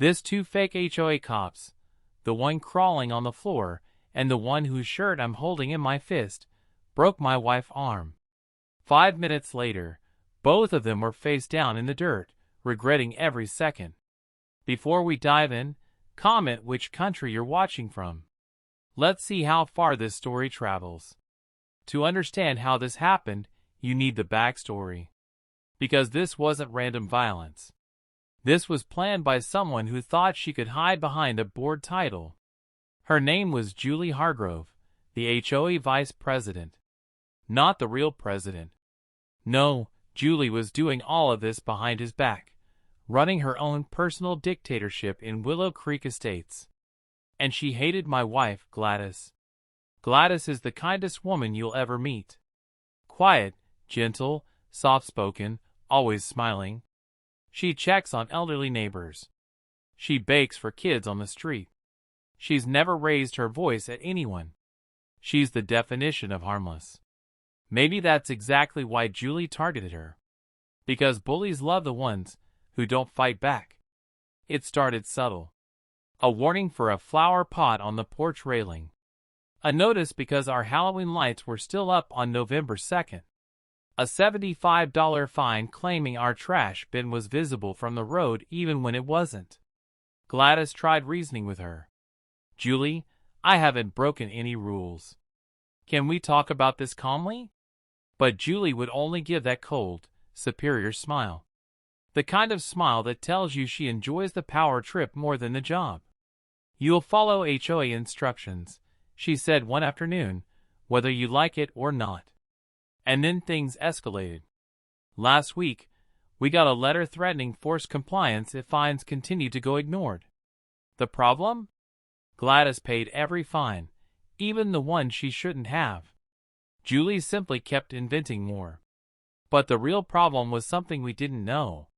This two fake HOA cops, the one crawling on the floor and the one whose shirt I'm holding in my fist, broke my wife's arm. 5 minutes later, both of them were face down in the dirt, regretting every second. Before we dive in, comment which country you're watching from. Let's see how far this story travels. To understand how this happened, you need the backstory. Because this wasn't random violence. This was planned by someone who thought she could hide behind a board title. Her name was Julie Hargrove, the HOA vice president. Not the real president. No, Julie was doing all of this behind his back, running her own personal dictatorship in Willow Creek Estates. And she hated my wife, Gladys. Gladys is the kindest woman you'll ever meet. Quiet, gentle, soft-spoken, always smiling. She checks on elderly neighbors. She bakes for kids on the street. She's never raised her voice at anyone. She's the definition of harmless. Maybe that's exactly why Julie targeted her. Because bullies love the ones who don't fight back. It started subtle. A warning for a flower pot on the porch railing. A notice because our Halloween lights were still up on November 2nd. A $75 fine claiming our trash bin was visible from the road even when it wasn't. Gladys tried reasoning with her. Julie, I haven't broken any rules. Can we talk about this calmly? But Julie would only give that cold, superior smile. The kind of smile that tells you she enjoys the power trip more than the job. You'll follow HOA instructions, she said one afternoon, whether you like it or not. And then things escalated. Last week, we got a letter threatening forced compliance if fines continued to go ignored. The problem? Gladys paid every fine, even the one she shouldn't have. Julie simply kept inventing more. But the real problem was something we didn't know.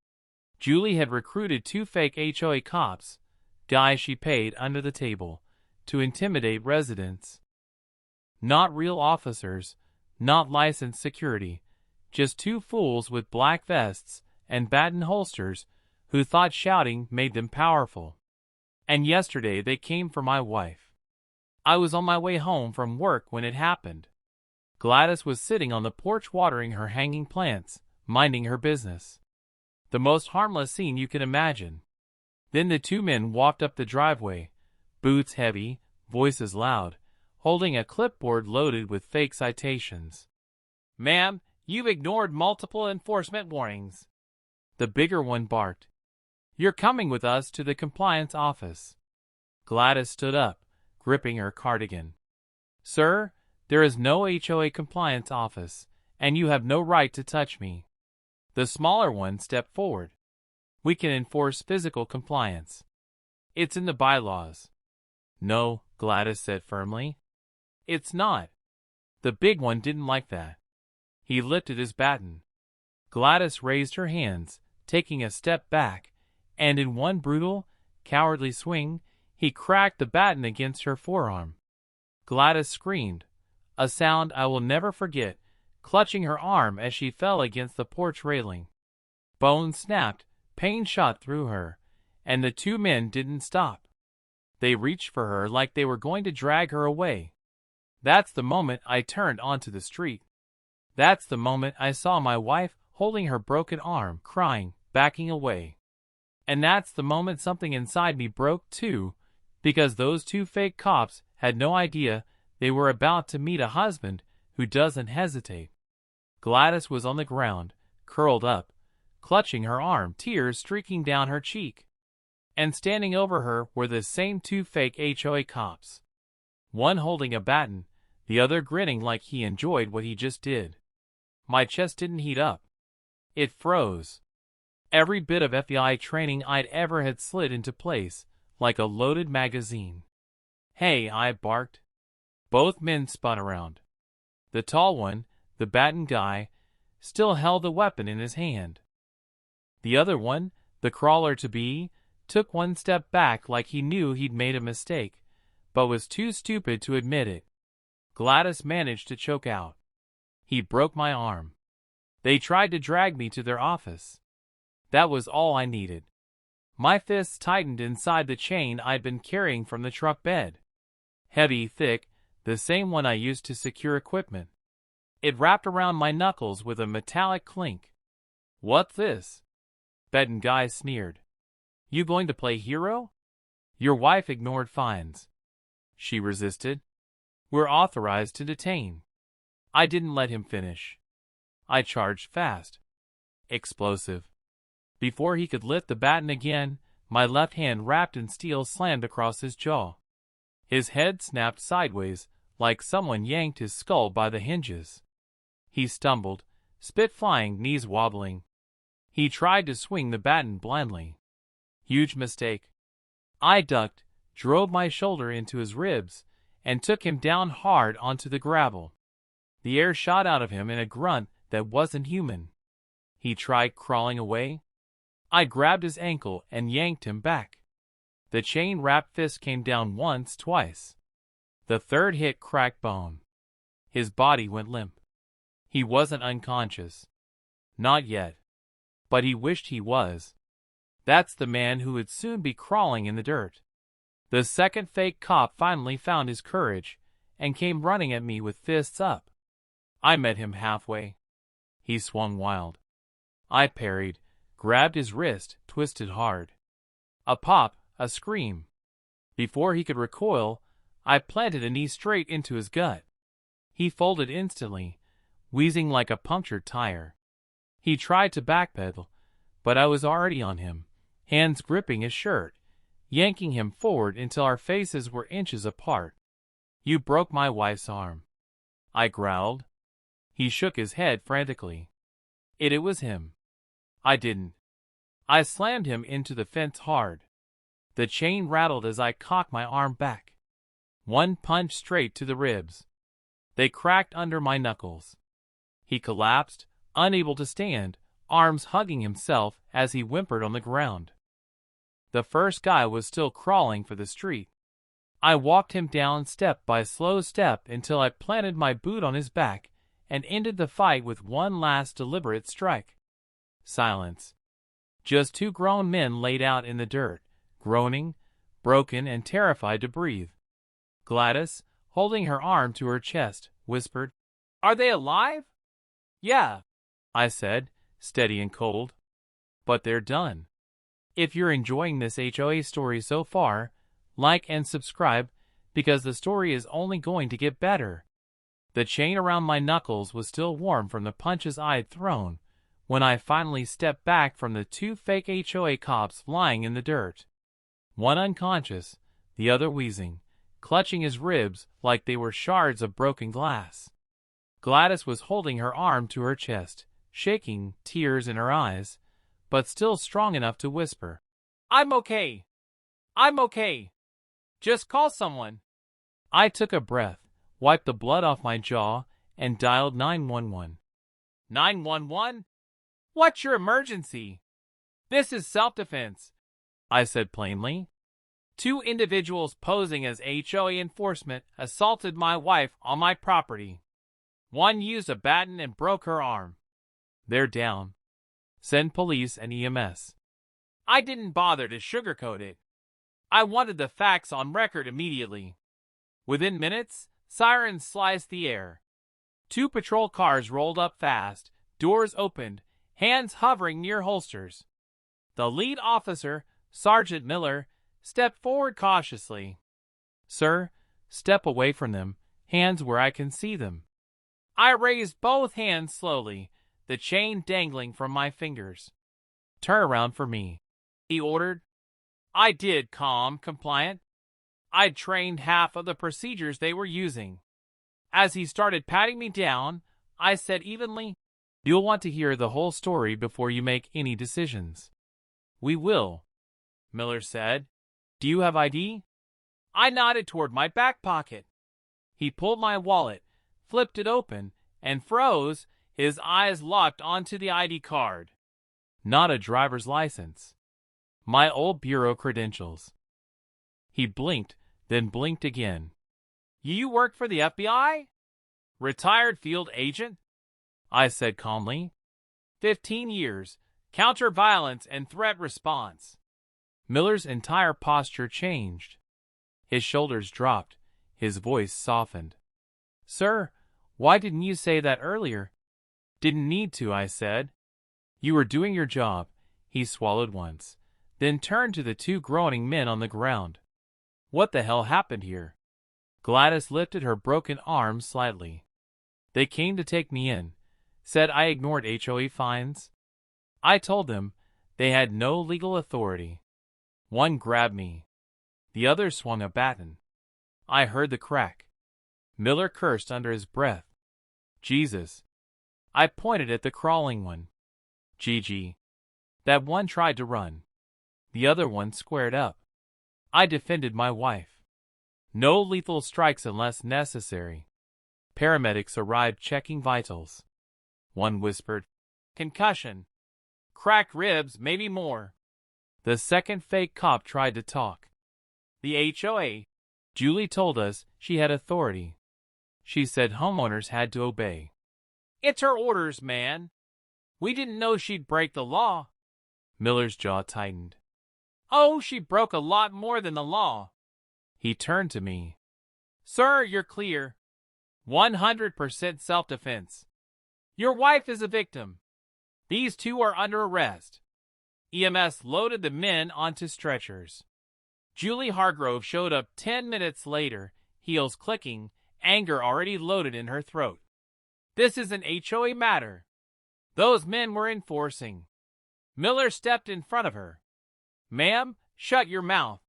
Julie had recruited 2 fake HOA cops, guys she paid under the table, to intimidate residents. Not real officers, not licensed security, just 2 fools with black vests and baton holsters who thought shouting made them powerful. And yesterday they came for my wife. I was on my way home from work when it happened. Gladys was sitting on the porch watering her hanging plants, minding her business. The most harmless scene you can imagine. Then the 2 men walked up the driveway, boots heavy, voices loud, holding a clipboard loaded with fake citations. Ma'am, you've ignored multiple enforcement warnings. The bigger one barked. You're coming with us to the compliance office. Gladys stood up, gripping her cardigan. Sir, there is no HOA compliance office, and you have no right to touch me. The smaller one stepped forward. We can enforce physical compliance. It's in the bylaws. No, Gladys said firmly. It's not. The big one didn't like that. He lifted his baton. Gladys raised her hands, taking a step back, and in one brutal, cowardly swing, he cracked the baton against her forearm. Gladys screamed, a sound I will never forget, clutching her arm as she fell against the porch railing. Bones snapped, pain shot through her, and the 2 men didn't stop. They reached for her like they were going to drag her away. That's the moment I turned onto the street. That's the moment I saw my wife holding her broken arm, crying, backing away. And that's the moment something inside me broke too, because those 2 fake cops had no idea they were about to meet a husband who doesn't hesitate. Gladys was on the ground, curled up, clutching her arm, tears streaking down her cheek. And standing over her were the same 2 fake HOA cops. One holding a baton, the other grinning like he enjoyed what he just did. My chest didn't heat up. It froze. Every bit of FBI training I'd ever had slid into place, like a loaded magazine. Hey, I barked. Both men spun around. The tall one, the baton guy, still held the weapon in his hand. The other one, the crawler-to-be, took one step back like he knew he'd made a mistake, but was too stupid to admit it. Gladys managed to choke out. He broke my arm. They tried to drag me to their office. That was all I needed. My fists tightened inside the chain I'd been carrying from the truck bed. Heavy, thick, the same one I used to secure equipment. It wrapped around my knuckles with a metallic clink. "What's this?" Benton Guy sneered. "You going to play hero? Your wife ignored fines." She resisted. "We're authorized to detain." I didn't let him finish. I charged fast. Explosive. Before he could lift the baton again, my left hand wrapped in steel slammed across his jaw. His head snapped sideways, like someone yanked his skull by the hinges. He stumbled, spit flying, knees wobbling. He tried to swing the baton blindly. Huge mistake. I ducked, drove my shoulder into his ribs, and took him down hard onto the gravel. The air shot out of him in a grunt that wasn't human. He tried crawling away. I grabbed his ankle and yanked him back. The chain-wrapped fist came down once, twice. The third hit cracked bone. His body went limp. He wasn't unconscious. Not yet. But he wished he was. That's the man who would soon be crawling in the dirt. The second fake cop finally found his courage and came running at me with fists up. I met him halfway. He swung wild. I parried, grabbed his wrist, twisted hard. A pop, a scream. Before he could recoil, I planted a knee straight into his gut. He folded instantly, wheezing like a punctured tire. He tried to backpedal, but I was already on him, hands gripping his shirt, yanking him forward until our faces were inches apart. "You broke my wife's arm," I growled. He shook his head frantically. It was him. I didn't. I slammed him into the fence hard. The chain rattled as I cocked my arm back. One punch straight to the ribs. They cracked under my knuckles. He collapsed, unable to stand, arms hugging himself as he whimpered on the ground. The first guy was still crawling for the street. I walked him down step by slow step until I planted my boot on his back and ended the fight with one last deliberate strike. Silence. Just two grown men laid out in the dirt, groaning, broken and terrified to breathe. Gladys, holding her arm to her chest, whispered, "Are they alive?" "Yeah," I said, steady and cold. "But they're done." If you're enjoying this HOA story so far, like and subscribe, because the story is only going to get better. The chain around my knuckles was still warm from the punches I'd thrown when I finally stepped back from the two fake HOA cops lying in the dirt. One unconscious, the other wheezing, clutching his ribs like they were shards of broken glass. Gladys was holding her arm to her chest, shaking, tears in her eyes, but still strong enough to whisper, "I'm okay. I'm okay. Just call someone." I took a breath, wiped the blood off my jaw, and dialed 911. 911? What's your emergency? This is self-defense, I said plainly. Two individuals posing as HOA enforcement assaulted my wife on my property. One used a baton and broke her arm. They're down. Send police and EMS. I didn't bother to sugarcoat it. I wanted the facts on record immediately. Within minutes, sirens sliced the air. Two patrol cars rolled up fast, doors opened, hands hovering near holsters. The lead officer, Sergeant Miller, stepped forward cautiously. "Sir, step away from them, hands where I can see them." I raised both hands slowly, the chain dangling from my fingers. "Turn around for me," he ordered. I did, calm, compliant. I'd trained half of the procedures they were using. As he started patting me down, I said evenly, "You'll want to hear the whole story before you make any decisions." "We will," Miller said. "Do you have ID?" I nodded toward my back pocket. He pulled my wallet, flipped it open, and froze, his eyes locked onto the ID card. Not a driver's license. My old bureau credentials. He blinked, then blinked again. "You work for the FBI? Retired field agent?" I said calmly. 15 years, counter-violence and threat response. Miller's entire posture changed. His shoulders dropped, his voice softened. "Sir, why didn't you say that earlier?" "Didn't need to," I said. "You were doing your job." He swallowed once, then turned to the two groaning men on the ground. "What the hell happened here?" Gladys lifted her broken arm slightly. "They came to take me in, said I ignored HOA fines. I told them they had no legal authority. One grabbed me. The other swung a baton. I heard the crack." Miller cursed under his breath. "Jesus." I pointed at the crawling one. "GG. That one tried to run. The other one squared up. I defended my wife. No lethal strikes unless necessary." Paramedics arrived checking vitals. One whispered, "Concussion. Cracked ribs, maybe more." The second fake cop tried to talk. "The HOA. Julie told us she had authority. She said homeowners had to obey." "It's her orders, man. We didn't know she'd break the law." Miller's jaw tightened. "Oh, she broke a lot more than the law." He turned to me. "Sir, you're clear. 100% self-defense. Your wife is a victim. These two are under arrest." EMS loaded the men onto stretchers. Julie Hargrove showed up 10 minutes later, heels clicking, anger already loaded in her throat. "This is an HOA matter. Those men were enforcing." Miller stepped in front of her. "Ma'am, shut your mouth.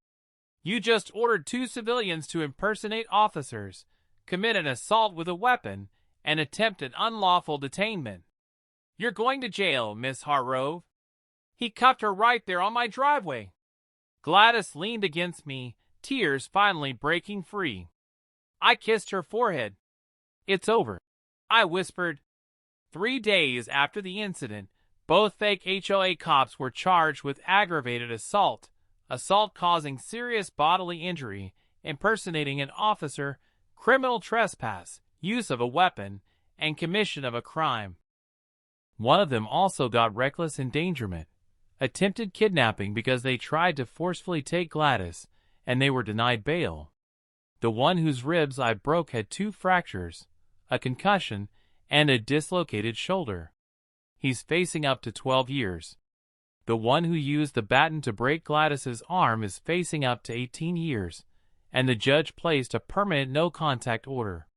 You just ordered two civilians to impersonate officers, commit an assault with a weapon, and attempted unlawful detainment. You're going to jail, Miss Hargrove." He cuffed her right there on my driveway. Gladys leaned against me, tears finally breaking free. I kissed her forehead. "It's over," I whispered. 3 days after the incident, both fake HOA cops were charged with aggravated assault, assault causing serious bodily injury, impersonating an officer, criminal trespass, use of a weapon, and commission of a crime. One of them also got reckless endangerment, attempted kidnapping because they tried to forcefully take Gladys, and they were denied bail. The one whose ribs I broke had 2 fractures, a concussion, and a dislocated shoulder. He's facing up to 12 years. The one who used the baton to break Gladys's arm is facing up to 18 years, and the judge placed a permanent no-contact order.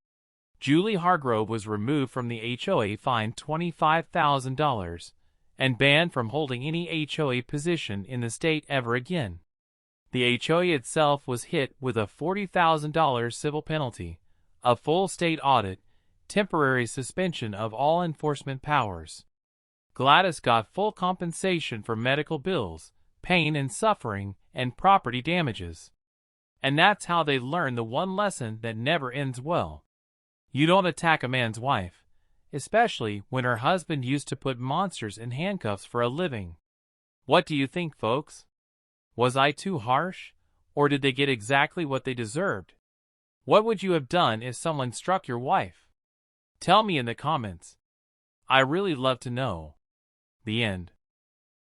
Julie Hargrove was removed from the HOA, fined $25,000, and banned from holding any HOA position in the state ever again. The HOA itself was hit with a $40,000 civil penalty, a full state audit, temporary suspension of all enforcement powers. Gladys got full compensation for medical bills, pain and suffering, and property damages. And that's how they learned the one lesson that never ends well. You don't attack a man's wife, especially when her husband used to put monsters in handcuffs for a living. What do you think, folks? Was I too harsh, or did they get exactly what they deserved? What would you have done if someone struck your wife? Tell me in the comments. I really love to know. The end.